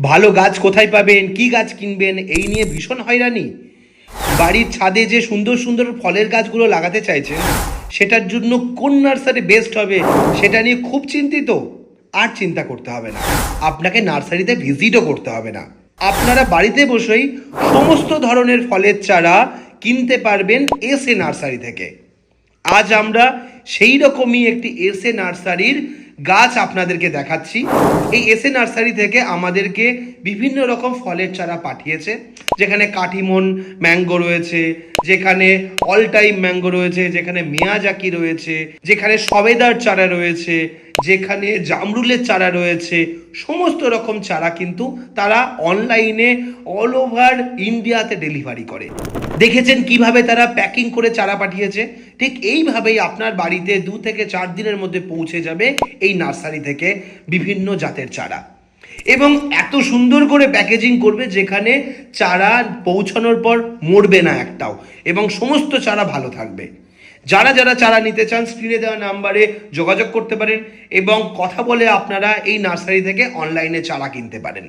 ভালো গাছ কোথায় পাবেন, কি গাছ কিনবেন, এই নিয়ে ভীষণ হয়রানি। বাড়ির ছাদে যে সুন্দর সুন্দর ফলের গাছগুলো লাগাতে চাইছেন, সেটার জন্য কোন নার্সারি বেস্ট হবে সেটা নিয়ে খুব চিন্তিত। আর চিন্তা করতে হবে না, আপনাকে নার্সারিতে ভিজিটও করতে হবে না। আপনারা বাড়িতে বসেই সমস্ত ধরনের ফলের চারা কিনতে পারবেন এসএ নার্সারি থেকে। আজ আমরা সেই রকমই একটি এসএ নার্সারির গাছ আপনাদেরকে দেখাচ্ছি। এই এসএ নার্সারি থেকে আমাদেরকে বিভিন্ন রকম ফলের চারা পাঠিয়েছে, যেখানে কাটিমন ম্যাঙ্গো রয়েছে, যেখানে অল টাইম ম্যাঙ্গো রয়েছে, যেখানে মিয়াজাকি রয়েছে, যেখানে সবেদার চারা রয়েছে, যেখানে জামরুলের চারা রয়েছে। সমস্ত রকম চারা কিন্তু তারা অনলাইনে অল ওভার ইন্ডিয়াতে ডেলিভারি করে। দেখেছেন কিভাবে তারা প্যাকিং করে চারা পাঠিয়েছে? ঠিক এইভাবেই আপনার বাড়িতে 2 থেকে 4 দিনের মধ্যে পৌঁছে যাবে এই নার্সারি থেকে বিভিন্ন জাতের চারা, এবং এত সুন্দর করে প্যাকেজিং করবে যেখানে চারা পৌঁছানোর পর মরবে না একটাও, এবং সমস্ত চারা ভালো থাকবে। যারা যারা চারা নিতে চান স্ক্রিনে দেওয়া নাম্বারে যোগাযোগ করতে পারেন এবং কথা বলে আপনারা এই নার্সারি থেকে অনলাইনে চারা কিনতে পারেন।